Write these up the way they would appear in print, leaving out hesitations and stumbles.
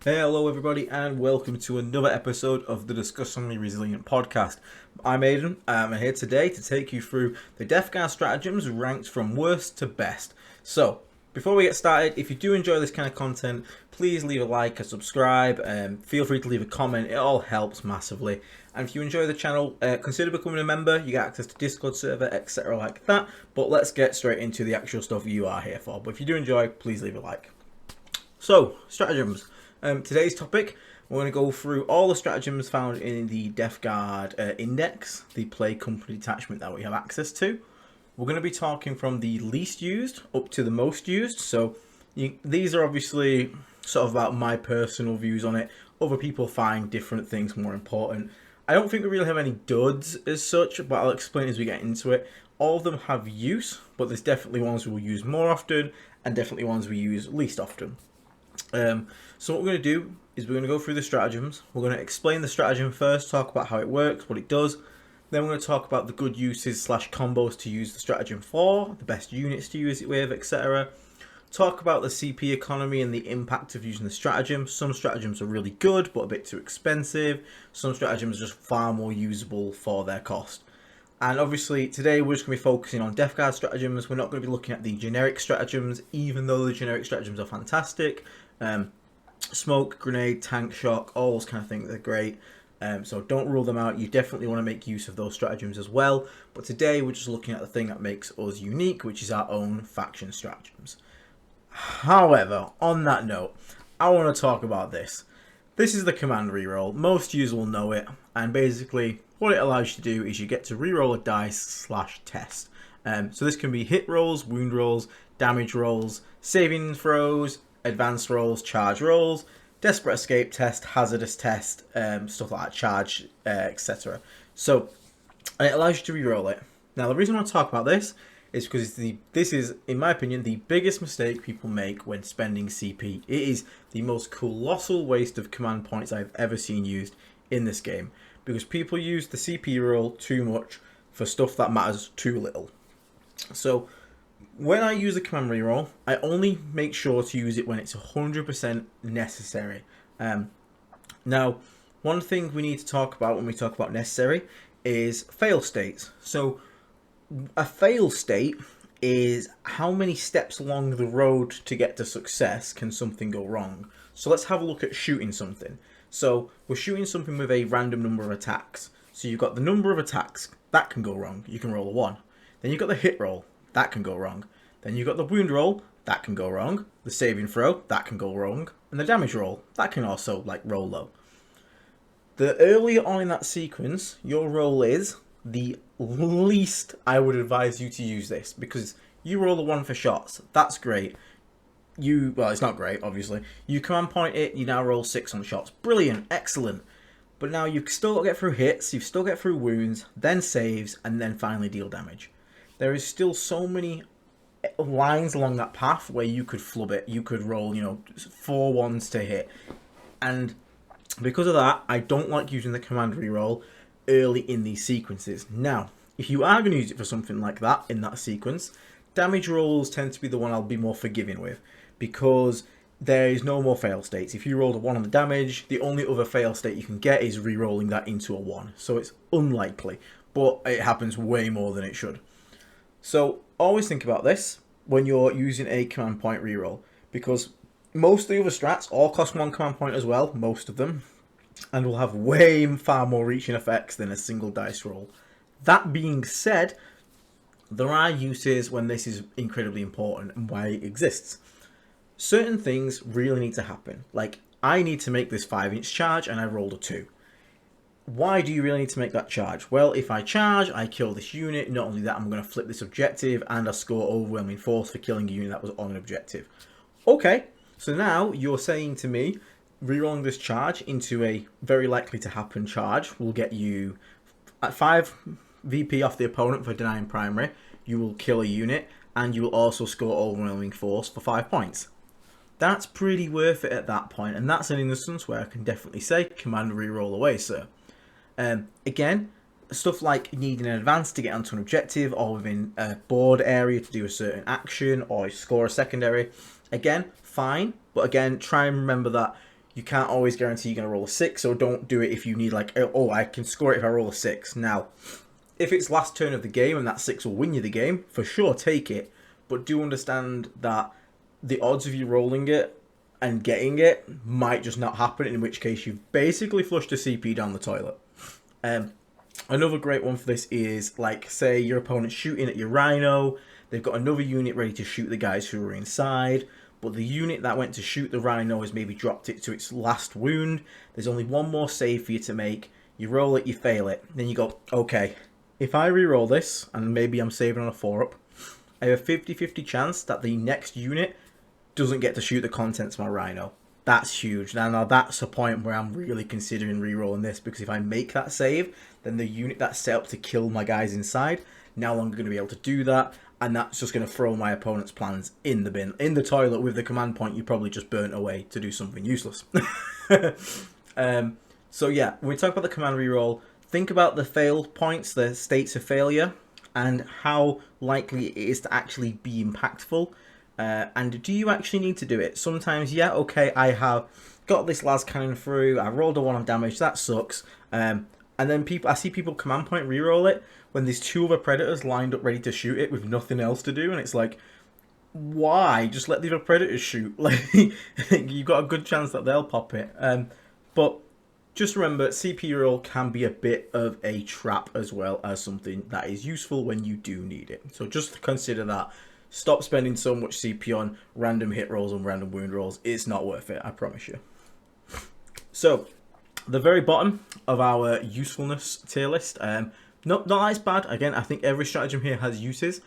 Hey, hello everybody, and welcome to another episode of the Discussingly Resilient podcast. I'm Aiden, and I'm here today to take you through the Death Guard Stratagems ranked from worst to best. So, before we get started, if you do enjoy this kind of content, please leave a like, a subscribe, and feel free to leave a comment. It all helps massively. And if you enjoy the channel, consider becoming a member. You get access to Discord server, etc. like that. But let's get straight into the actual stuff you are here for. But if you do enjoy, please leave a like. So, stratagems. Today's topic, we're going to go through all the stratagems found in the Death Guard index, the play company detachment that we have access to. We're going to be talking from the least used up to the most used. So these are obviously sort of about my personal views on it. Other people find different things more important. I don't think we really have any duds as such, but I'll explain as we get into it. All of them have use, but there's definitely ones we will use more often and definitely ones we use least often. So what we're going to do is we're going to go through the stratagems. We're going to explain the stratagem first, talk about how it works, what it does. Then we're going to talk about the good uses / combos to use the stratagem for, the best units to use it with, etc. Talk about the CP economy and the impact of using the stratagem. Some stratagems are really good, but a bit too expensive. Some stratagems are just far more usable for their cost. And obviously today we're just going to be focusing on Death Guard stratagems. We're not going to be looking at the generic stratagems, even though the generic stratagems are fantastic. Smoke, grenade, tank shock, all those kind of things are great. So don't rule them out. You definitely want to make use of those stratagems as well. But today we're just looking at the thing that makes us unique, which is our own faction stratagems. However, on that note, I want to talk about this. This is the command reroll. Most users will know it. And basically, what it allows you to do is you get to reroll a dice / test. So this can be hit rolls, wound rolls, damage rolls, saving throws, advanced rolls, charge rolls, desperate escape test, hazardous test, stuff like that, charge, etc. So it allows you to reroll it. Now the reason I want to talk about this is because this is, in my opinion, the biggest mistake people make when spending CP. It is the most colossal waste of command points I've ever seen used in this game, because people use the CP roll too much for stuff that matters too little. So when I use a command reroll, I only make sure to use it when it's 100% necessary. Now, one thing we need to talk about when we talk about necessary is fail states. So a fail state is how many steps along the road to get to success can something go wrong. So let's have a look at shooting something. So we're shooting something with a random number of attacks. So you've got the number of attacks, that can go wrong. You can roll a 1. Then you've got the hit roll, that can go wrong. Then you've got the wound roll, that can go wrong. The saving throw, that can go wrong. And the damage roll, that can also roll low. The earlier on in that sequence your roll is, the least I would advise you to use this, because you roll a 1 for shots. That's great. Well, it's not great, obviously. You command point it, you now roll 6 on shots. Brilliant, excellent. But now you've still got to get through hits, you've still got to get through wounds, then saves, and then finally deal damage. There is still so many lines along that path where you could flub it. You could roll, 4 1s to hit. And because of that, I don't like using the command reroll early in these sequences. Now, if you are going to use it for something like that in that sequence, damage rolls tend to be the one I'll be more forgiving with, because there is no more fail states. If you rolled a 1 on the damage, the only other fail state you can get is re-rolling that into a 1. So it's unlikely, but it happens way more than it should. So always think about this when you're using a command point reroll, because most of the other strats all cost 1 command point as well, most of them, and will have way far more reaching effects than a single dice roll. That being said, there are uses when this is incredibly important and why it exists. Certain things really need to happen. Like, I need to make this 5-inch charge and I rolled a 2. Why do you really need to make that charge? Well, if I charge, I kill this unit. Not only that, I'm going to flip this objective and I score overwhelming force for killing a unit that was on an objective. Okay, so now you're saying to me, rerolling this charge into a very likely to happen charge will get you at 5 VP off the opponent for denying primary. You will kill a unit and you will also score overwhelming force for 5 points. That's pretty worth it at that point, and that's an instance where I can definitely say command reroll away, sir. Again, stuff like needing an advance to get onto an objective, or within a board area to do a certain action, or score a secondary. Again, fine, but again, try and remember that you can't always guarantee you're going to roll a 6, so don't do it if you need like, oh, I can score it if I roll a 6. Now, if it's last turn of the game and that 6 will win you the game, for sure take it, but do understand that the odds of you rolling it and getting it might just not happen, in which case you've basically flushed a CP down the toilet. Another great one for this is, like, say your opponent's shooting at your Rhino, they've got another unit ready to shoot the guys who are inside, but the unit that went to shoot the Rhino has maybe dropped it to its last wound. There's only one more save for you to make. You roll it, you fail it. Then you go, okay, if I re-roll this, and maybe I'm saving on a 4-up, I have a 50-50 chance that the next unit doesn't get to shoot the contents of my Rhino. That's huge. Now that's a point where I'm really considering re-rolling this, because if I make that save, then the unit that's set up to kill my guys inside no longer going to be able to do that, and that's just going to throw my opponent's plans in the bin, in the toilet, with the command point you probably just burnt away to do something useless. So yeah, when we talk about the command reroll, think about the fail points, the states of failure, and how likely it is to actually be impactful. And do you actually need to do it? Sometimes, yeah, okay, I have got this las cannon through, I rolled a 1 on damage, that sucks. And then I see people command point reroll it when there's 2 other predators lined up ready to shoot it with nothing else to do, and it's like, why? Just let the other predators shoot. Like, you've got a good chance that they'll pop it. But just remember, CP roll can be a bit of a trap as well as something that is useful when you do need it. So just consider that. Stop spending so much CP on random hit rolls and random wound rolls. It's not worth it, I promise you. So, the very bottom of our usefulness tier list, not as bad. Again, I think every stratagem here has uses,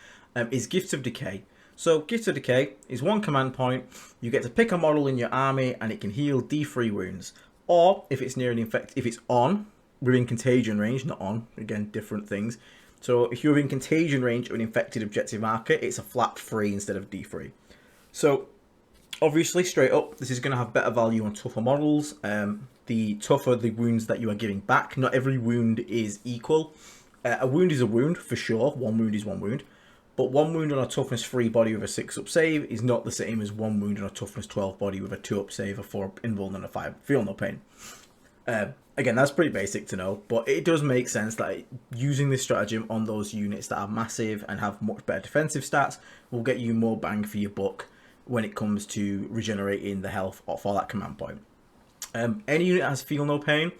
is Gifts of Decay. So, Gifts of Decay is 1 command point. You get to pick a model in your army and it can heal D3 wounds. Or, if it's near an if it's on, within contagion range, not on, again, different things. So if you're in contagion range of an infected objective marker, it's a flat 3 instead of D3. So obviously, straight up, this is going to have better value on tougher models. The tougher the wounds that you are giving back. Not every wound is equal. A wound is a wound, for sure. 1 wound is 1 wound. But 1 wound on a toughness 3 body with a 6-up save is not the same as 1 wound on a toughness 12 body with a 2-up save, a 4-up invuln, and a 5. Feel no pain. Again, that's pretty basic to know, but it does make sense that using this stratagem on those units that are massive and have much better defensive stats will get you more bang for your buck when it comes to regenerating the health for that command point. Any unit that has Feel No Pain,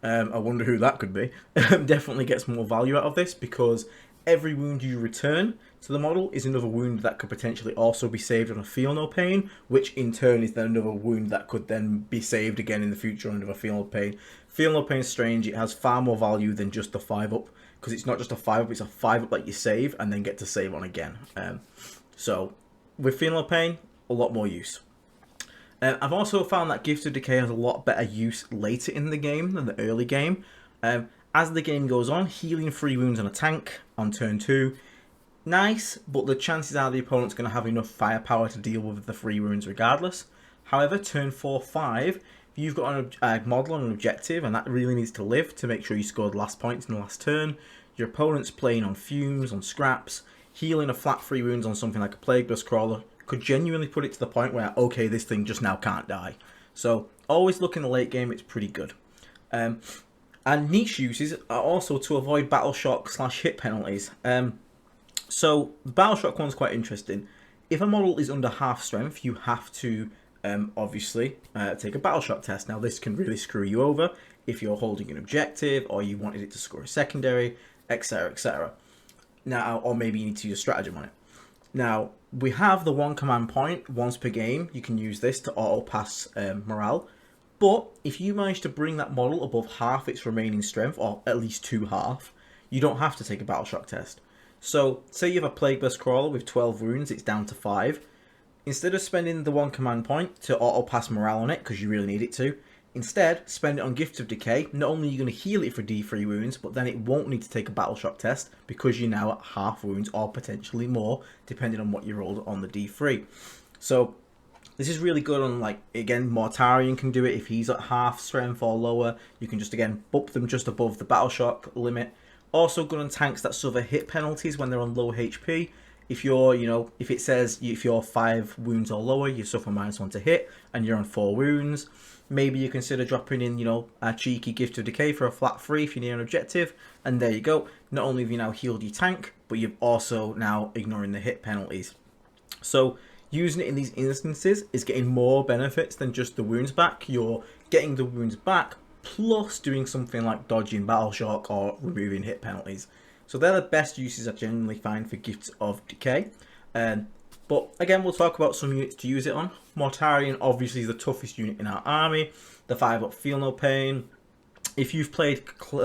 I wonder who that could be, definitely gets more value out of this, because every wound you return to the model is another wound that could potentially also be saved on a Feel No Pain, which in turn is then another wound that could then be saved again in the future under a Feel No Pain. Feel No Pain is strange. It has far more value than just a 5-up, because it's not just a 5-up, it's a 5-up that you save and then get to save on again. So with Feel No Pain, a lot more use. I've also found that Gift of Decay has a lot better use later in the game than the early game. As the game goes on, healing 3 wounds on a tank on turn 2, nice, but the chances are the opponent's going to have enough firepower to deal with the 3 wounds regardless. However, turn 4-5, if you've got a model on an objective and that really needs to live to make sure you scored last points in the last turn, your opponent's playing on fumes, on scraps, healing a flat 3 wounds on something like a Plague Burst Crawler could genuinely put it to the point where, okay, this thing just now can't die. So always look in the late game, it's pretty good. And niche uses are also to avoid battle shock / hit penalties. So the battle shock one's quite interesting. If a model is under half strength, you have to obviously take a battle shock test. Now this can really screw you over if you're holding an objective or you wanted it to score a secondary, etc, etc. Now, or maybe you need to use a stratagem on it. Now we have the 1 command point once per game. You can use this to auto pass morale. But if you manage to bring that model above half its remaining strength, or at least 2/2, you don't have to take a battle shock test. So, say you have a Plague Burst Crawler with 12 wounds, it's down to 5. Instead of spending the 1 command point to auto-pass morale on it, because you really need it to, instead, spend it on Gift of Decay. Not only are you going to heal it for D3 wounds, but then it won't need to take a battle shock test, because you're now at half wounds, or potentially more, depending on what you rolled on the D3. So, this is really good on, like, again, Mortarion can do it if he's at half strength or lower. You can just, again, bump them just above the battle shock limit. Also good on tanks that suffer hit penalties when they're on low HP. if you're, if it says if you're 5 wounds or lower, you suffer -1 to hit, and you're on 4 wounds, maybe you consider dropping in, a cheeky Gift of Decay for a flat 3 if you're near an objective, and there you go. Not only have you now healed your tank, but you've also now ignoring the hit penalties. So using it in these instances is getting more benefits than just the wounds back. You're getting the wounds back, plus doing something like dodging Battle Shock or removing hit penalties. So they're the best uses I generally find for Gifts of Decay. But again, we'll talk about some units to use it on. Mortarion obviously is the toughest unit in our army. The 5-up Feel No Pain. If you've played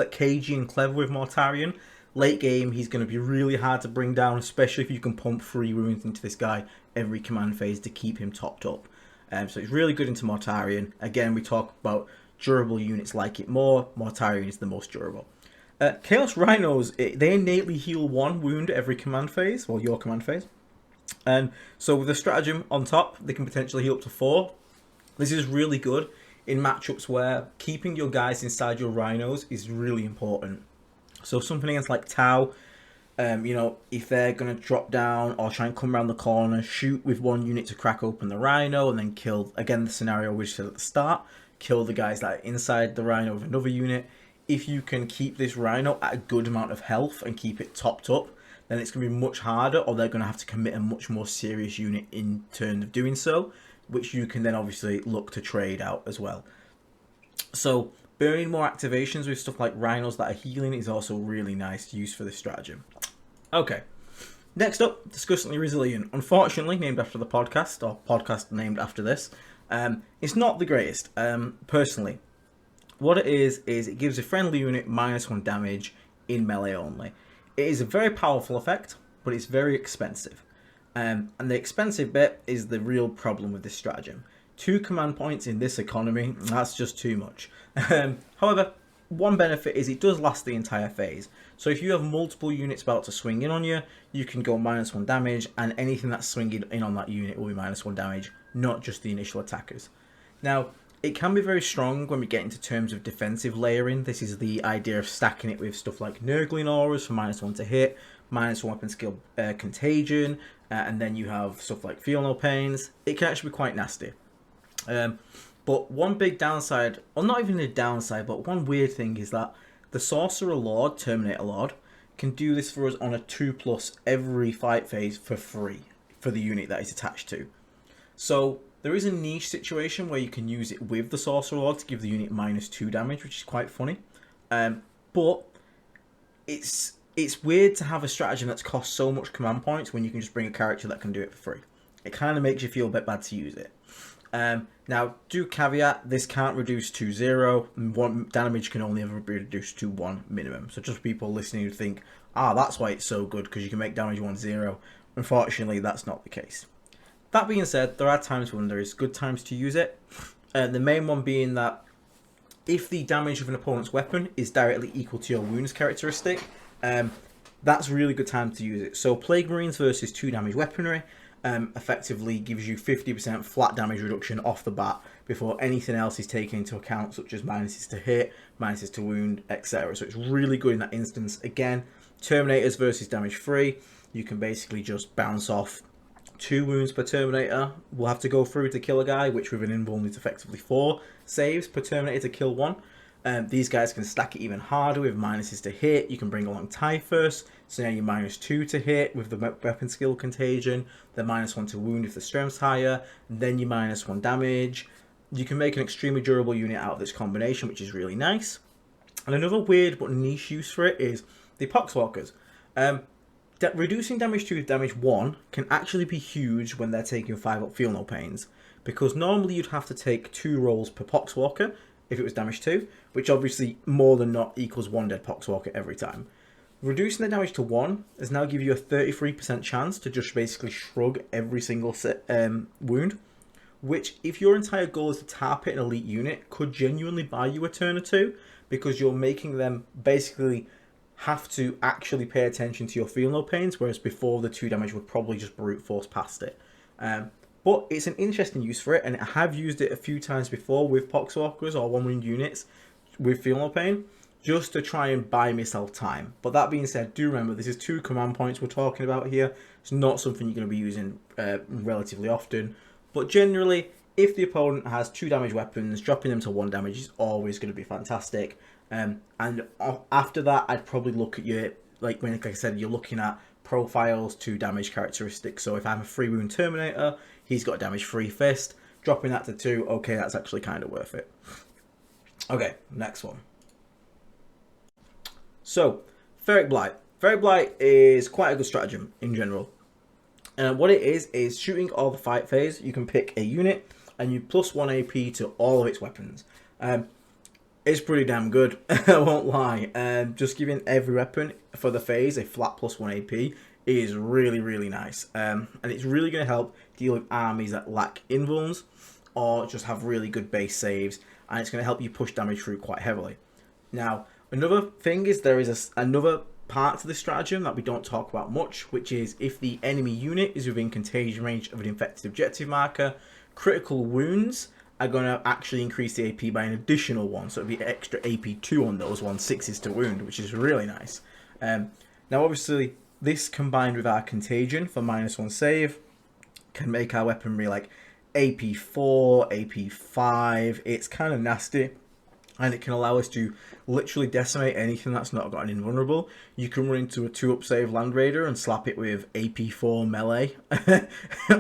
cagey and clever with Mortarion, late game he's going to be really hard to bring down, especially if you can pump 3 wounds into this guy every command phase to keep him topped up. So it's really good into Mortarion. Again, we talk about durable units like it more. Mortarion is the most durable. Chaos Rhinos, they innately heal 1 wound every command phase, well, your command phase. And so with the stratagem on top, they can potentially heal up to 4. This is really good in matchups where keeping your guys inside your Rhinos is really important. So something against like Tau, if they're going to drop down or try and come around the corner, shoot with 1 unit to crack open the Rhino and then kill, again, the scenario we said at the start, kill the guys that are inside the Rhino with another unit. If you can keep this Rhino at a good amount of health and keep it topped up, then it's going to be much harder, or they're going to have to commit a much more serious unit in terms of doing so, which you can then obviously look to trade out as well. So burning more activations with stuff like Rhinos that are healing is also really nice use for this stratagem. Okay, next up, Disgustingly Resilient. Unfortunately, named after the podcast, or podcast named after this. It's not the greatest, personally. What it is it gives a friendly unit -1 damage in melee only. It is a very powerful effect, but it's very expensive. And the expensive bit is the real problem with this stratagem. 2 command points in this economy, that's just too much. However, one benefit is it does last the entire phase. So if you have multiple units about to swing in on you, you can go -1 damage, and anything that's swinging in on that unit will be -1 damage, not just the initial attackers. Now, it can be very strong when we get into terms of defensive layering. This is the idea of stacking it with stuff like Nurgling Auras for -1 to hit, -1 weapon skill Contagion, and then you have stuff like Feel No Pains. It can actually be quite nasty. But one big downside, or not even a downside, but one weird thing is that the Sorcerer Lord, Terminator Lord, can do this for us on a 2+ every fight phase for free for the unit that it's attached to. So there is a niche situation where you can use it with the Sorcerer Lord to give the unit -2 damage, which is quite funny. But it's weird to have a stratagem that's cost so much command points when you can just bring a character that can do it for free. It kind of makes you feel a bit bad to use it. Now, do caveat, this can't reduce to 0. 1 damage can only ever be reduced to 1 minimum. So just people listening who think, that's why it's so good, because you can make damage 1-0. Unfortunately, that's not the case. That being said, there are times when there is good times to use it. The main one being that if the damage of an opponent's weapon is directly equal to your wounds characteristic, that's a really good time to use it. So Plague Marines versus 2 damage weaponry effectively gives you 50% flat damage reduction off the bat before anything else is taken into account, such as minuses to hit, minuses to wound, etc. So it's really good in that instance. Again, Terminators versus damage 3, you can basically just bounce off 2 wounds per Terminator. We'll have to go through to kill a guy, which with an invuln is effectively 4 saves per Terminator to kill 1. These guys can stack it even harder with minuses to hit. You can bring along Typhus, so now you're -2 to hit with the weapon skill Contagion, then -1 to wound if the strength's higher, then you -1 damage. You can make an extremely durable unit out of this combination, which is really nice. And another weird but niche use for it is the Poxwalkers. Reducing damage 2 with damage 1 can actually be huge when they're taking 5-up Feel No Pains, because normally you'd have to take 2 rolls per Poxwalker if it was damage 2, which obviously more than not equals 1 dead Poxwalker every time. Reducing the damage to 1 has now give you a 33% chance to just basically shrug every single wound, which if your entire goal is to target an elite unit, could genuinely buy you a turn or 2, because you're making them basically have to actually pay attention to your Feel No Pains, whereas before the 2 damage would probably just brute force past it. But it's an interesting use for it, and I have used it a few times before with Poxwalkers or 1 wound units with Feel No Pain, just to try and buy myself time. But that being said, do remember this is 2 command points we're talking about here. It's not something you're going to be using relatively often. But generally, if the opponent has 2 damage weapons, dropping them to 1 damage is always going to be fantastic. And after that, I'd probably look at your, like I said, you're looking at profiles, 2 damage characteristics. So if I'm a 3 wound Terminator, he's got a damage 3 fist. Dropping that to 2, okay, that's actually kind of worth it. Okay, next one. So, Ferric Blight. Ferric Blight is quite a good stratagem in general. What it is shooting all the fight phase. You can pick a unit and you plus 1 AP to all of its weapons. It's pretty damn good, I won't lie. Just giving every weapon for the phase a flat plus 1 AP is really, really nice. And it's really going to help deal with armies that lack invulns or just have really good base saves. And it's going to help you push damage through quite heavily. Now, another thing is there is another part to this stratagem that we don't talk about much, which is if the enemy unit is within contagion range of an infected objective marker, critical wounds are going to actually increase the AP by an additional 1. So it'll be extra AP 2 on those 1/6s to wound, which is really nice. Now, obviously, this combined with our contagion for -1 save can make our weaponry like AP 4, AP 5. It's kind of nasty. And it can allow us to literally decimate anything that's not got an invulnerable. You can run into a 2-up save Land Raider and slap it with AP 4 melee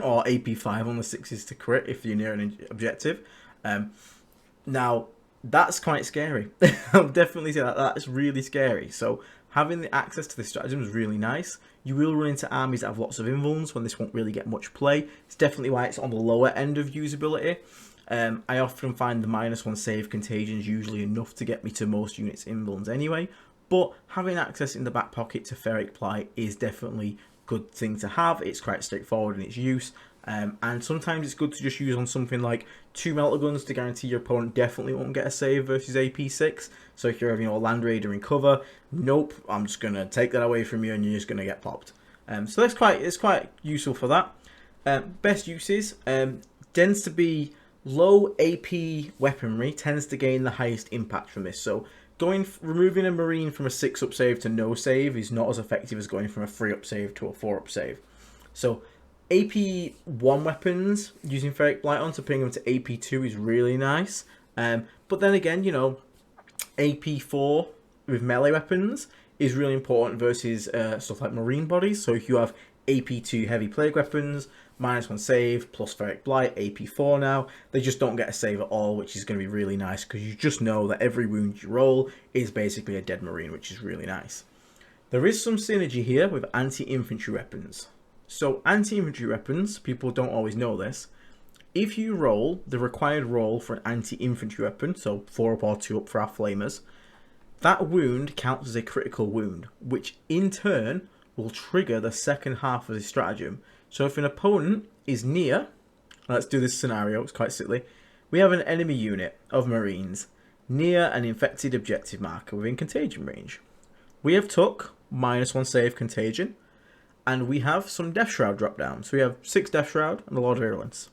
or AP 5 on the 6s to crit if you're near an objective. Now, that's quite scary. I'll definitely say that. That's really scary. So having the access to this stratagem is really nice. You will run into armies that have lots of invulns when this won't really get much play. It's definitely why it's on the lower end of usability. I often find the -1 save contagion is usually enough to get me to most units' invulns anyway, but having access in the back pocket to Ferric Blight is definitely a good thing to have. It's quite straightforward in its use, and sometimes it's good to just use on something like 2 melter guns to guarantee your opponent definitely won't get a save versus AP 6. So if you're having a Land Raider in cover, nope, I'm just going to take that away from you and you're just going to get popped. So it's quite useful for that. Best uses tends to be low AP weaponry tends to gain the highest impact from this. So removing a Marine from a 6-up save to no save is not as effective as going from a 3-up save to a 4-up save. So AP 1 weapons, using Ferric Blight on to bring them to AP 2 is really nice. But then again, you know, AP 4 with melee weapons is really important versus stuff like Marine bodies. So if you have AP 2 heavy plague weapons, -1 save, plus Ferric Blight, AP 4 now, they just don't get a save at all, which is going to be really nice because you just know that every wound you roll is basically a dead Marine, which is really nice. There is some synergy here with anti-infantry weapons. So anti-infantry weapons, people don't always know this, if you roll the required roll for an anti-infantry weapon, so 4-up or 2-up for our flamers, that wound counts as a critical wound, which in turn will trigger the second half of the stratagem. So if an opponent is near, let's do this scenario, it's quite silly. We have an enemy unit of Marines near an infected objective marker within contagion range. We have took -1 save contagion, and we have some Death Shroud drop down. So we have 6 Death Shroud and a Lord of Virulence.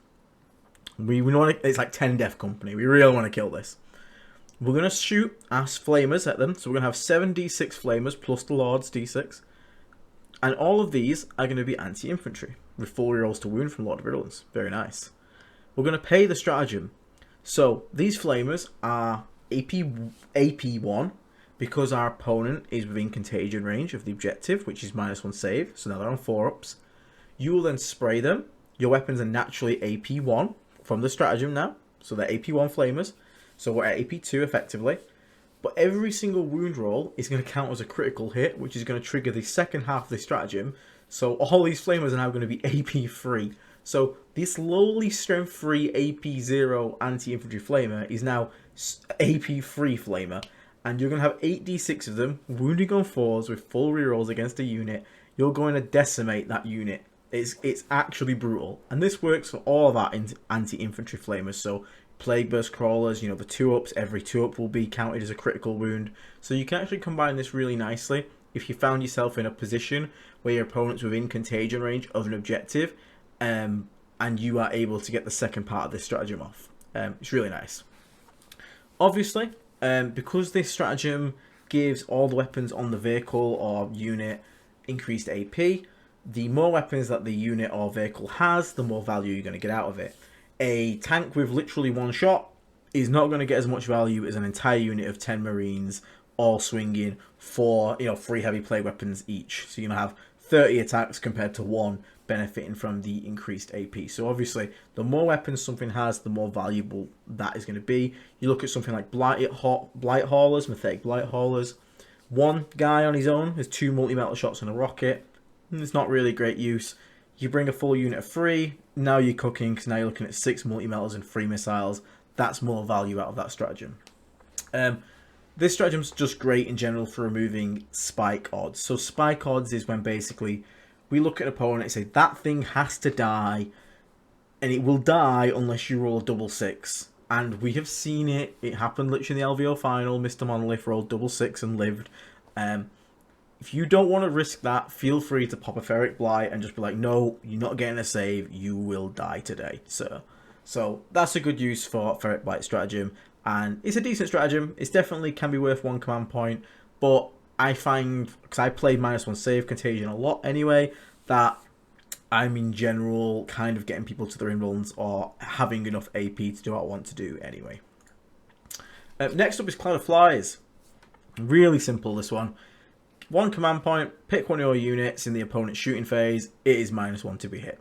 We want to, it's like 10 Death Company. We really want to kill this. We're going to shoot our flamers at them. So we're going to have 7 D6 flamers plus the Lord's D6. And all of these are going to be anti-infantry with 4 rerolls to wound from Lord of Virulence. Very nice. We're going to pay the stratagem. So these flamers are AP 1 because our opponent is within contagion range of the objective, which is -1 save. So now they're on 4-ups. You will then spray them. Your weapons are naturally AP 1 from the stratagem now. So they're AP 1 flamers. So we're at AP 2 effectively. But every single wound roll is going to count as a critical hit, which is going to trigger the second half of the stratagem. So all these flamers are now going to be AP 3. So this lowly strength 3 AP 0 anti-infantry flamer is now AP 3 flamer. And you're going to have 8d6 of them, wounding on 4s with full rerolls against a unit. You're going to decimate that unit. It's actually brutal. And this works for all of our anti-infantry flamers. So Plague Burst Crawlers, you know, the 2-ups, every 2-up will be counted as a critical wound. So you can actually combine this really nicely if you found yourself in a position where your opponent's within contagion range of an objective, and you are able to get the second part of this stratagem off. It's really nice. Obviously, because this stratagem gives all the weapons on the vehicle or unit increased AP. The more weapons that the unit or vehicle has, the more value you're going to get out of it. A tank with literally one shot is not going to get as much value as an entire unit of 10 Marines all swinging for 3 heavy play weapons each. So you're going to have 30 attacks compared to 1 benefiting from the increased AP. So obviously, the more weapons something has, the more valuable that is going to be. You look at something like Blight Haulers, Mythic Blight Haulers. One guy on his own has 2 multi-metal shots and a rocket. It's not really great use. You bring a full unit of 3, now you're cooking, because now you're looking at 6 multi-metals and 3 missiles. That's more value out of that stratagem. This stratagem's just great in general for removing spike odds. So spike odds is when basically we look at an opponent and say, that thing has to die, and it will die unless you roll a double 6. And we have seen it. It happened literally in the LVO final. Mr. Monolith rolled double 6 and lived. If you don't want to risk that, feel free to pop a Ferric Blight and just be like, no, you're not getting a save. You will die today, sir. So that's a good use for Ferric Blight stratagem. And it's a decent stratagem. It's definitely can be worth 1 command point. But I find, because I played -1 save contagion a lot anyway, that I'm in general kind of getting people to their in-runs or having enough AP to do what I want to do anyway. Next up is Cloud of Flies. Really simple, this one. 1 command point, pick one of your units in the opponent's shooting phase. It is -1 to be hit.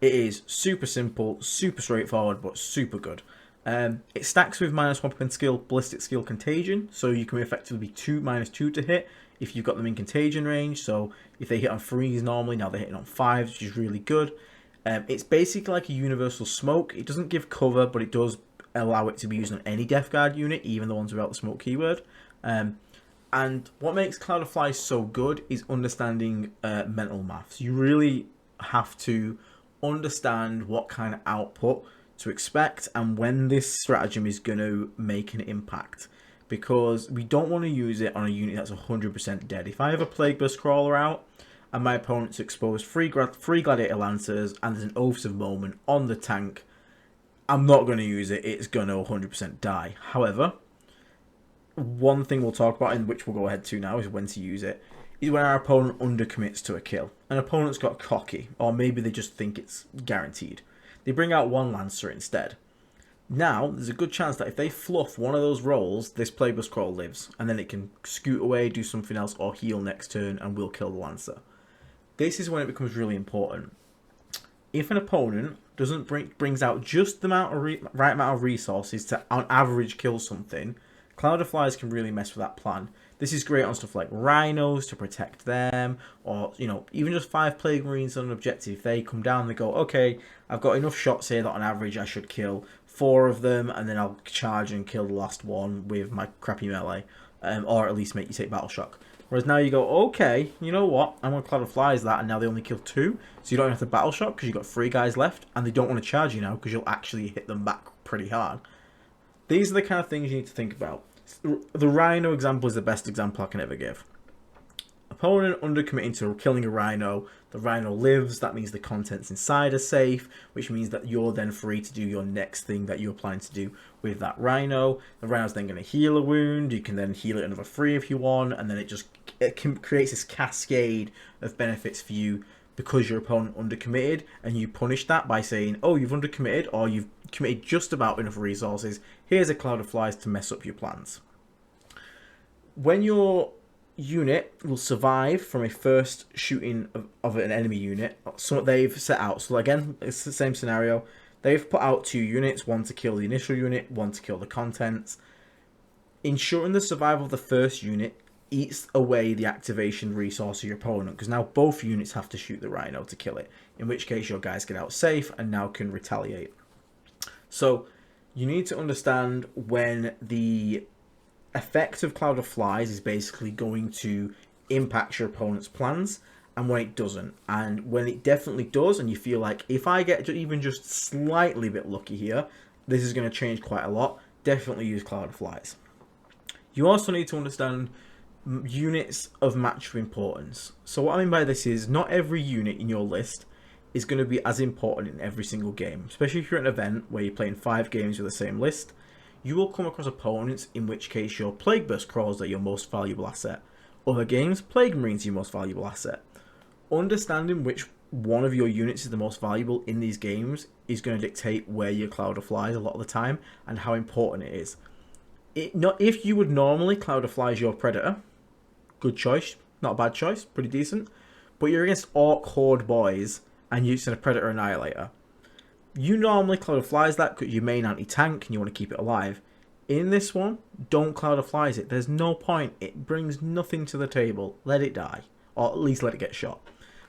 It is super simple, super straightforward, but super good. It stacks with -1 weapon skill, ballistic skill, contagion, so you can effectively be -2 to hit if you've got them in contagion range. So if they hit on 3s normally, now they're hitting on 5s, which is really good. It's basically like a universal smoke. It doesn't give cover, but it does allow it to be used on any Death Guard unit, even the ones without the smoke keyword. And what makes Cloud of Flies so good is understanding mental maths. You really have to understand what kind of output to expect and when this stratagem is going to make an impact. Because we don't want to use it on a unit that's 100% dead. If I have a Plague Burst Crawler out and my opponent's exposed 3 Gladiator Lancers and there's an Oaths of Moment on the tank, I'm not going to use it. It's going to 100% die. However, one thing we'll talk about, and which we'll go ahead to now, is when to use it, is when our opponent undercommits to a kill. An opponent's got cocky, or maybe they just think it's guaranteed. They bring out 1 Lancer instead. Now, there's a good chance that if they fluff one of those rolls, this Plague Burst Crawl lives, and then it can scoot away, do something else, or heal next turn, and will kill the Lancer. This is when it becomes really important. If an opponent doesn't brings out just the right amount of resources to, on average, kill something, Cloud of Flies can really mess with that plan. This is great on stuff like Rhinos to protect them, or, even just 5 Plague Marines on an objective. If they come down, they go, okay, I've got enough shots here that on average I should kill 4 of them, and then I'll charge and kill the last one with my crappy melee, or at least make you take Battle Shock. Whereas now you go, okay, you know what, I'm going to Cloud of Flies that, and now they only kill 2, so you don't have to Battle Shock because you've got 3 guys left, and they don't want to charge you now because you'll actually hit them back pretty hard. These are the kind of things you need to think about. The Rhino example is the best example I can ever give. Opponent undercommitting to killing a Rhino. The Rhino lives. That means the contents inside are safe, which means that you're then free to do your next thing that you're planning to do with that Rhino. The Rhino's then going to heal a wound. You can then heal it another 3 if you want, and then it creates this cascade of benefits for you because your opponent undercommitted, and you punish that by saying, oh, you've undercommitted, or you've committed just about enough resources. Here's a Cloud of Flies to mess up your plans. When your unit will survive from a first shooting of an enemy unit, so they've set out. So again, it's the same scenario. They've put out 2 units, 1 to kill the initial unit, 1 to kill the contents. Ensuring the survival of the first unit eats away the activation resource of your opponent, because now both units have to shoot the Rhino to kill it, in which case your guys get out safe and now can retaliate. So you need to understand when the effect of Cloud of Flies is basically going to impact your opponent's plans, and when it doesn't. And when it definitely does, and you feel like, if I get even just slightly bit lucky here, this is going to change quite a lot, definitely use Cloud of Flies. You also need to understand units of match importance. So what I mean by this is, not every unit in your list is going to be as important in every single game, especially if you're at an event where you're playing 5 games with the same list. you will come across opponents in which case your Plague Burst Crawls are your most valuable asset. Other games, Plague Marines are your most valuable asset. Understanding which one of your units is the most valuable in these games is going to dictate where your Cloud of Flies a lot of the time and how important it is. If you would normally Cloud of Flies your Predator, good choice, not a bad choice, pretty decent, but you're against Orc Horde boys and you're using a Predator Annihilator. You normally Cloud of Flies that because you main anti-tank and you want to keep it alive. In this one, don't Cloud of Flies it. There's no point. It brings nothing to the table. Let it die. Or at least let it get shot.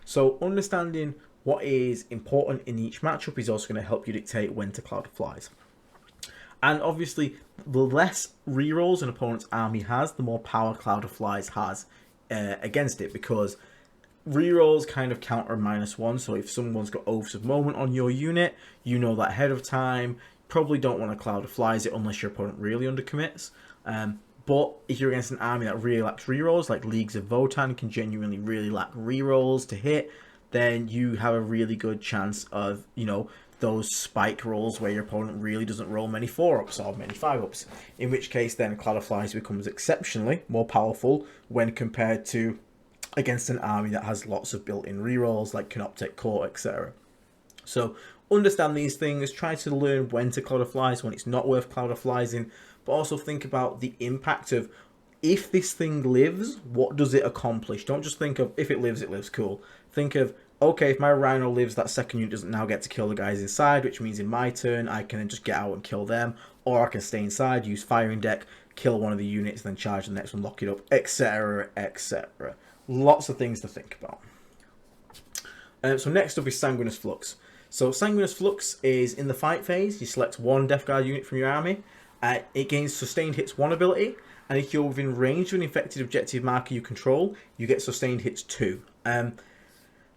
So understanding what is important in each matchup is also going to help you dictate when to Cloud of Flies. And obviously, the less rerolls an opponent's army has, the more power Cloud of Flies has against it. Because rerolls kind of counter -1. So if someone's got Oaths of Moment on your unit, you know that ahead of time. Probably don't want to Cloud of Flies it unless your opponent really undercommits. But if you're against an army that really lacks rerolls, like Leagues of Votann can genuinely really lack rerolls to hit, then you have a really good chance of, those spike rolls where your opponent really doesn't roll many 4-ups or many 5-ups. In which case then Cloud of Flies becomes exceptionally more powerful when compared to against an army that has lots of built-in rerolls like Canoptek Court, etc. So understand these things, try to learn when to Cloud of Flies, when it's not worth Cloud of Fliesing, but also think about the impact of if this thing lives, what does it accomplish? Don't just think of if it lives, cool. Think of, okay, if my Rhino lives, that second unit doesn't now get to kill the guys inside, which means in my turn, I can just get out and kill them, or I can stay inside, use Firing Deck, kill one of the units, then charge the next one, lock it up, etc, etc. Lots of things to think about. So next up is Sanguinous Flux. So Sanguinous Flux is in the fight phase. You select one Death Guard unit from your army. It gains Sustained Hits 1 ability, and if you're within range of an infected objective marker you control, you get Sustained Hits 2.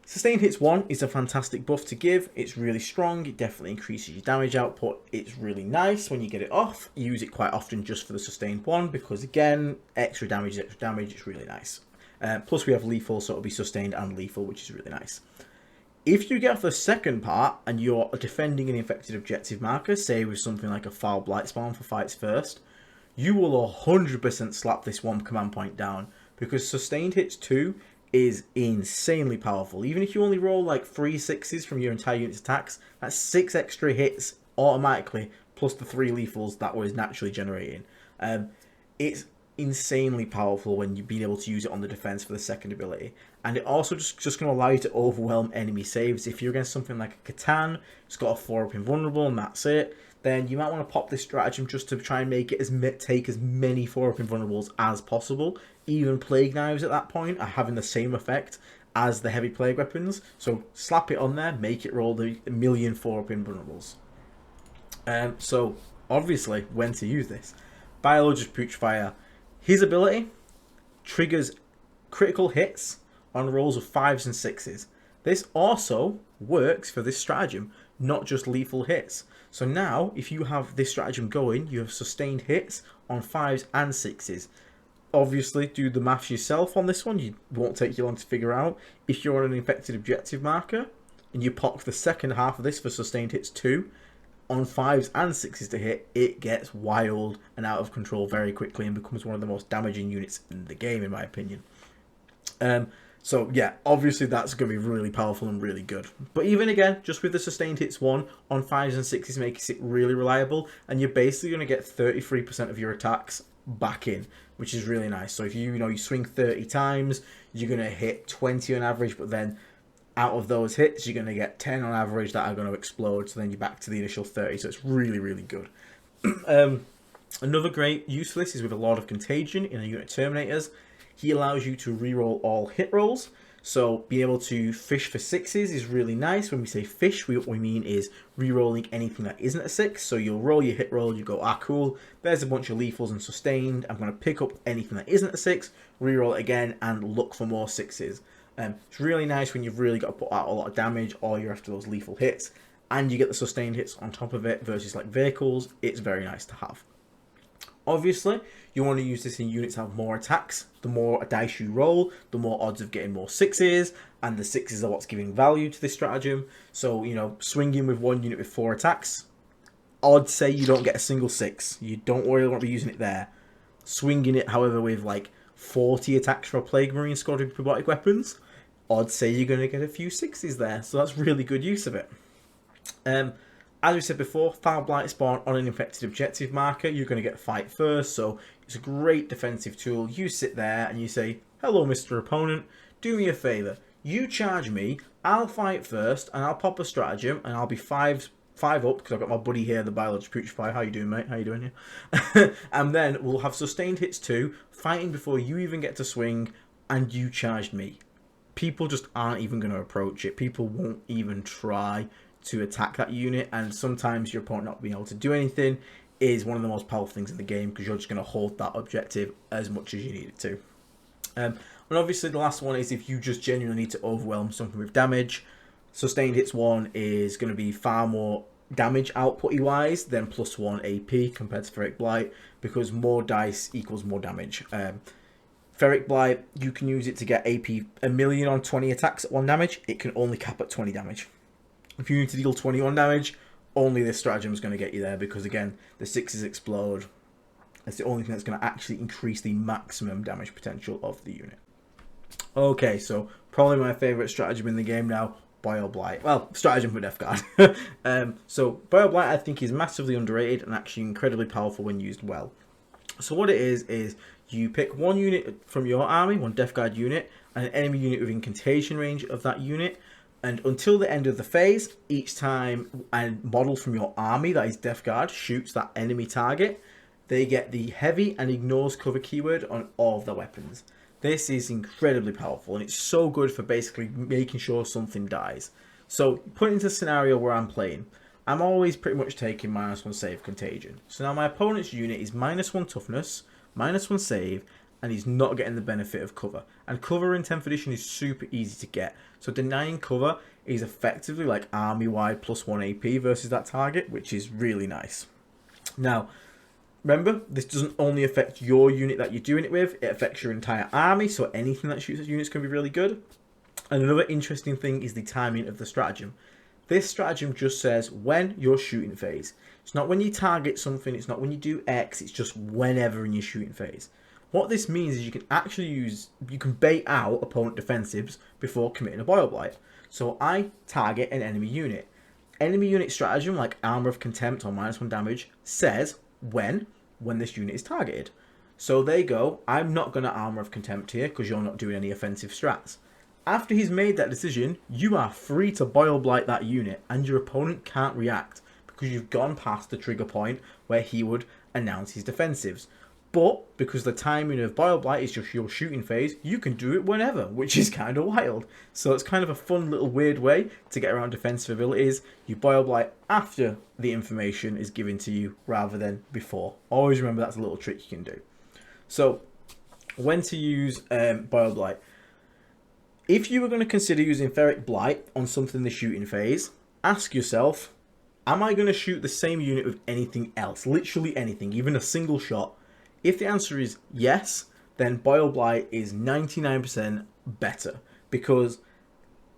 Sustained Hits 1 is a fantastic buff to give. It's really strong. It definitely increases your damage output. It's really nice when you get it off. You use it quite often just for the Sustained 1 because, again, extra damage is extra damage. It's really nice. Plus we have lethal, so it'll be Sustained and lethal, which is really nice. If you get off the second part and you're defending an infected objective marker, say with something like a Foul Blight spawn for fights first, you will 100% slap this one command point down because Sustained Hits 2 is insanely powerful. Even if you only roll like 3 6s from your entire unit's attacks, that's 6 extra hits automatically plus the 3 lethals that was naturally generating. It's insanely powerful when you've been able to use it on the defense for the second ability, and it also just going to allow you to overwhelm enemy saves. If you're against something like a Catan, it's got a 4-up invulnerable and that's it, then you might want to pop this stratagem just to try and make it take as many 4-up invulnerables as possible. Even Plague Knives at that point are having the same effect as the heavy plague weapons, so slap it on there, make it roll the million 4-up invulnerables. So obviously when to use this. Biologist Pooch Fire. His ability triggers critical hits on rolls of 5s and 6s. This also works for this stratagem, not just lethal hits. So now, if you have this stratagem going, you have sustained hits on 5s and 6s. Obviously, do the maths yourself on this one. It won't take you long to figure out. If you're on an infected objective marker, and you pop the second half of this for sustained hits 2, on 5s and 6s to hit, it gets wild and out of control very quickly and becomes one of the most damaging units in the game, in my opinion. So yeah, obviously that's going to be really powerful and really good. But even again, just with the sustained hits 1 on 5s and 6s makes it really reliable, and you're basically going to get 33% of your attacks back in, which is really nice. So if you swing 30 times, you're going to hit 20 on average, but then out of those hits, you're going to get 10 on average that are going to explode, so then you're back to the initial 30, so it's really, really good. Another great use for this is with a Lord of Contagion in a unit of Terminators. He allows you to reroll all hit rolls, so being able to fish for 6s is really nice. When we say fish, what we mean is rerolling anything that isn't a 6, so you'll roll your hit roll, you go, cool, there's a bunch of lethals and sustained, I'm going to pick up anything that isn't a 6, reroll it again, and look for more 6s. It's really nice when you've really got to put out a lot of damage or you're after those lethal hits and you get the sustained hits on top of it versus like vehicles. It's very nice to have. Obviously, you want to use this in units that have more attacks. The more dice you roll, the more odds of getting more 6s, and the 6s are what's giving value to this stratagem. So, swinging with one unit with 4 attacks, Odds say you don't get a single 6. You don't really want to be using it there. Swinging it, however, with like 40 attacks for a Plague Marine squad with robotic weapons, odds say you're going to get a few 6s there. So that's really good use of it. As we said before, FiFi Blight spawn on an infected objective marker. You're going to get fight first, so it's a great defensive tool. You sit there and you say, hello, Mr. Opponent, do me a favour. You charge me, I'll fight first, and I'll pop a stratagem, and I'll be 5 up, because I've got my buddy here, the biological Pooch Fire. How you doing, mate? How you doing here? And then we'll have sustained hits too, fighting before you even get to swing, and you charged me. People just aren't even going to approach it. People won't even try to attack that unit, and sometimes your opponent not being able to do anything is one of the most powerful things in the game, because you're just going to hold that objective as much as you need it to. And obviously the last one is if you just genuinely need to overwhelm something with damage. Sustained hits 1 is going to be far more damage output wise than +1 AP compared to FiFi Blight, because more dice equals more damage. FiFi Blight, you can use it to get AP 1,000,000 on 20 attacks at 1 damage. It can only cap at 20 damage. If you need to deal 21 damage, only this stratagem is going to get you there, because again, the 6s explode. It's the only thing that's going to actually increase the maximum damage potential of the unit. Okay, so probably my favourite stratagem in the game now, Boblight. Well, stratagem for Death Guard. So Boblight I think is massively underrated and actually incredibly powerful when used well. So what it is you pick one unit from your army, one Death Guard unit, and an enemy unit within contagion range of that unit. And until the end of the phase, each time a model from your army, that is Death Guard, shoots that enemy target, they get the heavy and ignores cover keyword on all of their weapons. This is incredibly powerful, and it's so good for basically making sure something dies. So, put into a scenario where I'm playing, I'm always pretty much taking -1 save contagion. So now my opponent's unit is -1 toughness, -1 save, and he's not getting the benefit of cover. And cover in 10th edition is super easy to get. So denying cover is effectively like army-wide +1 AP versus that target, which is really nice. Now, remember, this doesn't only affect your unit that you're doing it with, it affects your entire army, so anything that shoots at units can be really good. And another interesting thing is the timing of the stratagem. This stratagem just says when you're shooting phase. It's not when you target something, it's not when you do X, it's just whenever in your shooting phase. What this means is you can actually you can bait out opponent defensives before committing a Boblight. So I target an enemy unit. Enemy unit stratagem, like Armor of Contempt or -1 damage, says when this unit is targeted. So they go, I'm not going to Armor of Contempt here because you're not doing any offensive strats. After he's made that decision, you are free to Boblight that unit, and your opponent can't react because you've gone past the trigger point where he would announce his defensives. But because the timing of Boblight is just your shooting phase, you can do it whenever, which is kind of wild. So it's kind of a fun little weird way to get around defensive abilities. You Boblight after the information is given to you rather than before. Always remember that's a little trick you can do. So when to use Boblight. If you were going to consider using FiFi Blight on something in the shooting phase, ask yourself, am I going to shoot the same unit with anything else? Literally anything, even a single shot. If the answer is yes, then Boblight is 99% better, because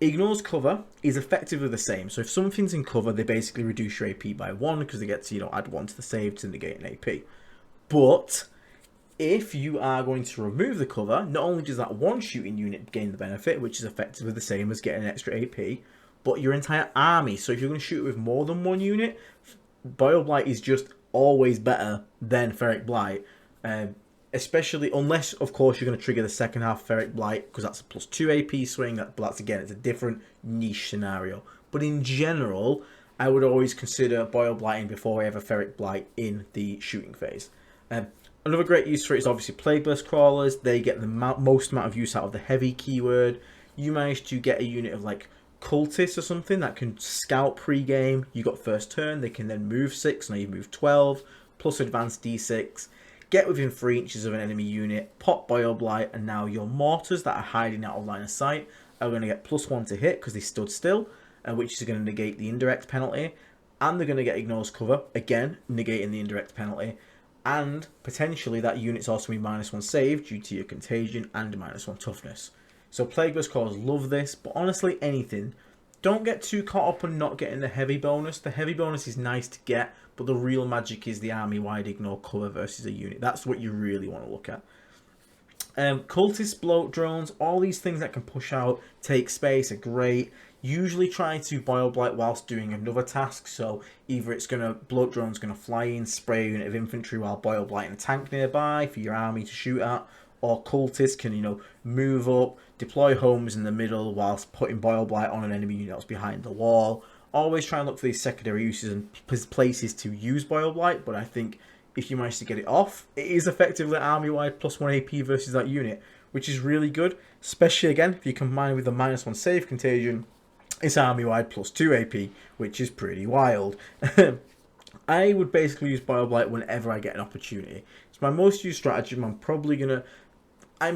ignores cover is effectively the same. So if something's in cover, they basically reduce your AP by 1 because they get to, add 1 to the save to negate an AP. But if you are going to remove the cover, not only does that one shooting unit gain the benefit, which is effectively the same as getting an extra AP, but your entire army. So if you're going to shoot with more than one unit, Boblight is just always better than FiFi Blight. Especially unless, of course, you're going to trigger the second half of FiFi Blight, because that's a +2 AP swing. That's again, it's a different niche scenario. But in general, I would always consider Boblighting before I have a FiFi Blight in the shooting phase. Another great use for it is obviously Plague Burst Crawlers. They get the most amount of use out of the heavy keyword. You manage to get a unit of like Cultists or something that can scout pre-game. You got first turn, they can then move 6, now you move 12, plus advanced D6. Get within 3 inches of an enemy unit, pop Boblight, and now your mortars that are hiding out of line of sight are going to get +1 to hit because they stood still, which is going to negate the indirect penalty. And they're going to get ignores cover, again, negating the indirect penalty. And potentially that unit's also going to be -1 save due to your contagion and -1 toughness. So Plague Burst Crawlers love this, but honestly anything. Don't get too caught up on not getting the heavy bonus. The heavy bonus is nice to get, but the real magic is the army-wide ignore cover versus a unit. That's what you really want to look at. Cultist bloat drones, all these things that can push out, take space are great. Usually try to Boblight whilst doing another task, so either it's bloat drone's gonna fly in, spray a unit of infantry while Boblight and a tank nearby for your army to shoot at, or cultists can, move up, deploy homes in the middle whilst putting Boblight on an enemy unit that's behind the wall. Always try and look for these secondary uses and places to use Boblight, but I think if you manage to get it off, it is effectively army-wide +1 AP versus that unit, which is really good, especially again if you combine with the -1 save contagion. It's army-wide +2 AP, which is pretty wild. I would basically use Boblight whenever I get an opportunity. It's my most used stratagem. I'm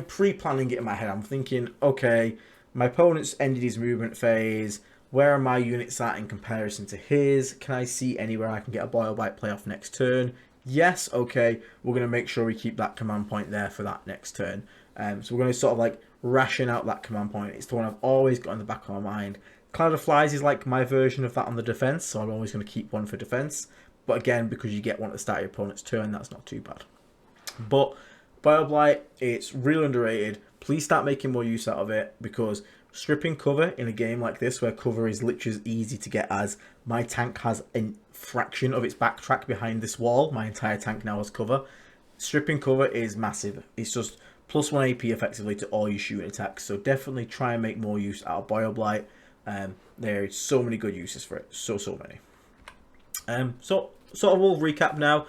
pre-planning it in my head. I'm thinking, okay, my opponent's ended his movement phase. Where are my units at in comparison to his? Can I see anywhere I can get a Boblight play off next turn? Yes, okay, we're going to make sure we keep that command point there for that next turn. So we're going to sort of like ration out that command point. It's the one I've always got in the back of my mind. Cloud of Flies is like my version of that on the defense, so I'm always going to keep one for defense. But again, because you get one at the start of your opponent's turn, that's not too bad. But Boblight, it's really underrated. Please start making more use out of it, because stripping cover in a game like this, where cover is literally as easy to get as my tank has a fraction of its backtrack behind this wall, my entire tank now has cover. Stripping cover is massive. It's just +1 AP effectively to all your shooting attacks, so definitely try and make more use out of Boblight. There's so many good uses for it, so many. So sort of we'll recap now.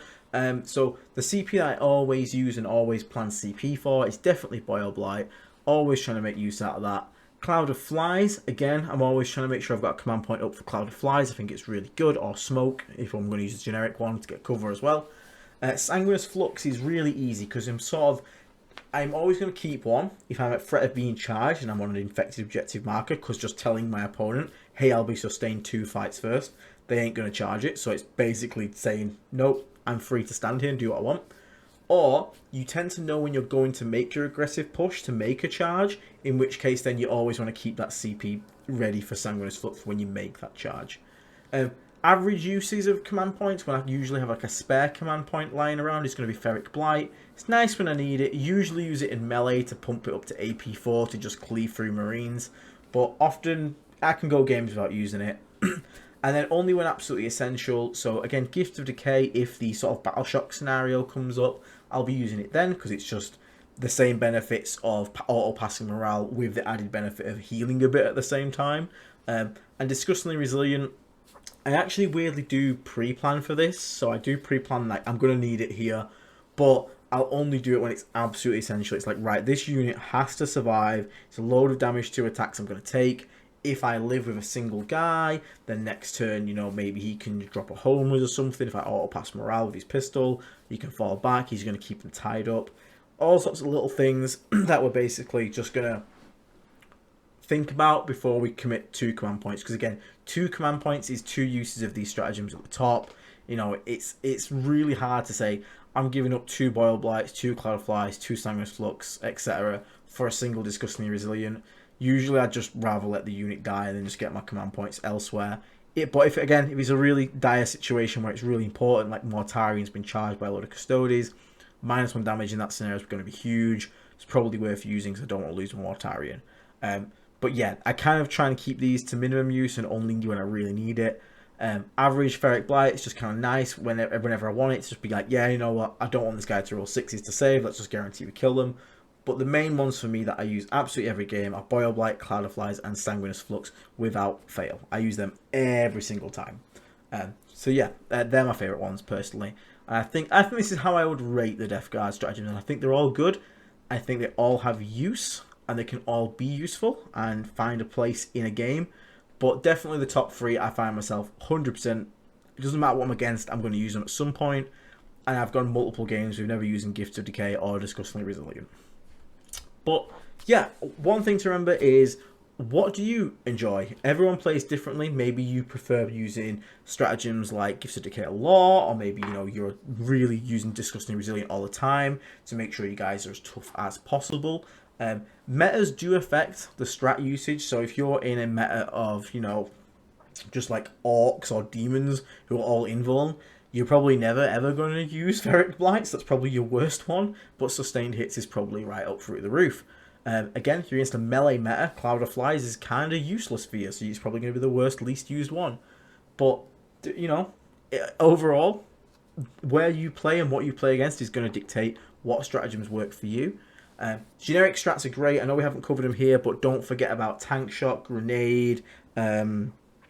So the CP that I always use and always plan CP for is definitely Boblight. Always trying to make use out of that. Cloud of Flies, again, I'm always trying to make sure I've got a command point up for Cloud of Flies. I think it's really good, or Smoke, if I'm going to use a generic one to get cover as well. Sanguinous Flux is really easy, because I'm always going to keep one if I'm at threat of being charged and I'm on an infected objective marker, because just telling my opponent, hey, I'll be sustained 2 fights first, they ain't going to charge it, so it's basically saying, nope, I'm free to stand here and do what I want. Or you tend to know when you're going to make your aggressive push to make a charge, in which case then you always want to keep that CP ready for Sanguinous Flux when you make that charge. Average uses of command points, when I usually have like a spare command point lying around, is going to be FiFi Blight. It's nice when I need it. Usually use it in melee to pump it up to AP4 to just cleave through Marines, but often I can go games without using it. And then only when absolutely essential. So again, Gift of Decay, if the sort of Battle Shock scenario comes up, I'll be using it then, because it's just the same benefits of auto-passing morale with the added benefit of healing a bit at the same time. And Disgustingly Resilient, I actually weirdly do pre-plan for this. So I do pre-plan, like, I'm going to need it here, but I'll only do it when it's absolutely essential. It's like, right, this unit has to survive. It's a load of damage to attacks I'm going to take. If I live with a single guy, then next turn, maybe he can drop a homers or something. If I auto-pass morale with his pistol, he can fall back. He's going to keep them tied up. All sorts of little things that we're basically just going to think about before we commit 2 command points. Because again, 2 command points is 2 uses of these stratagems at the top. It's really hard to say, I'm giving up 2 Boblights, 2 Cloud of Flies, 2 Sanguinous Flux, etc. for a single Disgustingly Resilient. Usually I'd just rather let the unit die and then just get my command points elsewhere. But if it's a really dire situation where it's really important, like Mortarion's been charged by a lot of Custodes, -1 damage in that scenario is going to be huge. It's probably worth using because I don't want to lose Mortarion. But yeah, I kind of try and keep these to minimum use and only when I really need it. Average FiFi Blight, it's just kind of nice whenever I want it to just be like, yeah, you know what, I don't want this guy to roll 6s to save, let's just guarantee we kill them. But the main ones for me that I use absolutely every game are Boblight, Cloud of Flies, and Sanguinous Flux without fail. I use them every single time. So yeah, they're my favourite ones personally. And I think this is how I would rate the Death Guard stratagems. And I think they're all good. I think they all have use, and they can all be useful and find a place in a game. But definitely the top 3, I find myself 100%. It doesn't matter what I'm against, I'm going to use them at some point. And I've gone multiple games with never using Gift of Decay or Disgustingly Resilient. But yeah, one thing to remember is, what do you enjoy? Everyone plays differently. Maybe you prefer using stratagems like Gifts of Decay a lot, or maybe you're really using Disgustingly Resilient all the time to make sure you guys are as tough as possible. Metas do affect the strat usage. So if you're in a meta of just like orcs or demons who are all invuln, You're probably never ever going to use Ferric Blights, that's probably your worst one, but sustained hits is probably right up through the roof. Again, if you're against a melee meta, Cloud of Flies is kind of useless for you, so it's probably going to be the worst, least used one. But, you know, overall, where you play and what you play against is going to dictate what stratagems work for you. Generic strats are great. I know we haven't covered them here, but don't forget about Tank Shot, Grenade,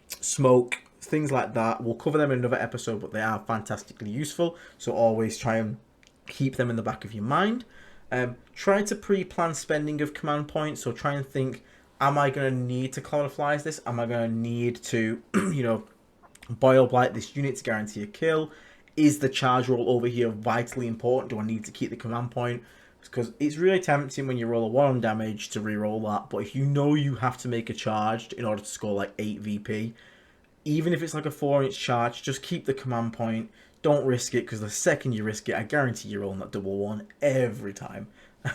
Smoke, things like that. We'll cover them in another episode, but they are fantastically useful, so always try and keep them in the back of your mind. Try to pre-plan spending of command points, so try and think, am I going to need to Cloud of Flies this? Am I going to need to, you know, Boblight this unit to guarantee a kill? Is the charge roll over here vitally important? Do I need to keep the command point? Because it's really tempting when you roll a 1 on damage to reroll that, but if you know you have to make a charge in order to score like 8 VP, even if it's like a 4-inch charge, just keep the command point. Don't risk it, because the second you risk it, I guarantee you're rolling that double 1 every time.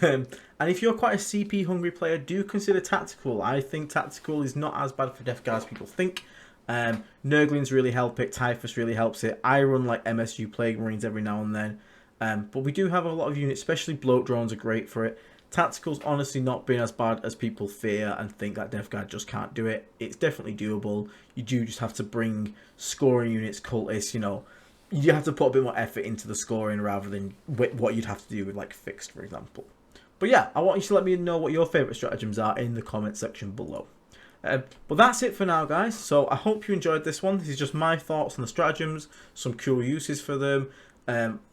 And if you're quite a CP hungry player, do consider Tactical. I think Tactical is not as bad for Death Guard as people think. Nurglings really help it, Typhus really helps it. I run like MSU Plague Marines every now and then. But we do have a lot of units, especially bloat drones are great for it. Tactical's honestly not been as bad as people fear and think that Death Guard just can't do it. It's definitely doable. You do just have to bring scoring units, cultists, you know. You have to put a bit more effort into the scoring rather than what you'd have to do with like Fixed, for example. But yeah, I want you to let me know what your favourite stratagems are in the comment section below. But that's it for now, guys. So I hope you enjoyed this one. This is just my thoughts on the stratagems, some cool uses for them,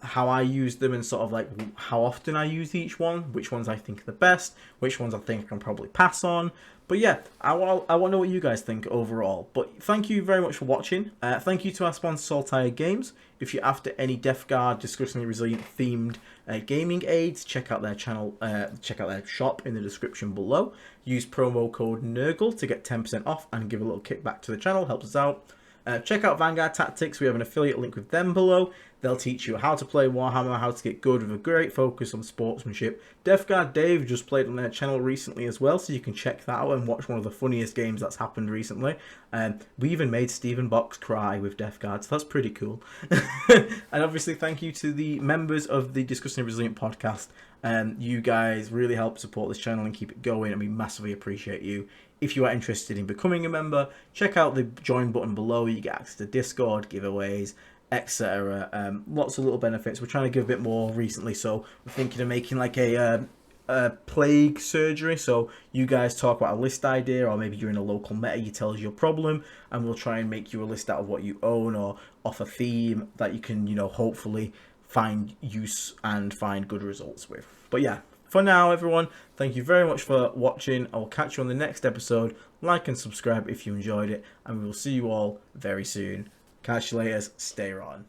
how I use them, and sort of like how often I use each one, which ones I think are the best, which ones I think I can probably pass on. But yeah, I want to know what you guys think overall. But thank you very much for watching. Thank you to our sponsor, Saltire Games. If you're after any Death Guard, Disgustingly Resilient themed gaming aids, check out their channel, check out their shop in the description below. Use promo code NURGLE to get 10% off and give a little kickback to the channel, helps us out. Check out Vanguard Tactics, we have an affiliate link with them below. They'll teach you how to play Warhammer, how to get good with a great focus on sportsmanship. Death Guard Dave just played on their channel recently as well, so you can check that out and watch one of the funniest games that's happened recently. We even made Stephen Box cry with Death Guard, so that's pretty cool. And obviously thank you to the members of the Disgustingly Resilient podcast. You guys really help support this channel and keep it going, and we massively appreciate you. If you are interested in becoming a member, check out the join button below. You get access to Discord, giveaways, etc. Lots of little benefits. We're trying to give a bit more recently, so we're thinking of making like a plague surgery. So you guys talk about a list idea, or maybe you're in a local meta, you tell us your problem, and we'll try and make you a list out of what you own or off a theme that you can, you know, hopefully find use and find good results with. But yeah, for now, everyone, thank you very much for watching. I will catch you on the next episode. Like and subscribe if you enjoyed it, and we will see you all very soon. Catch you later. Stay on.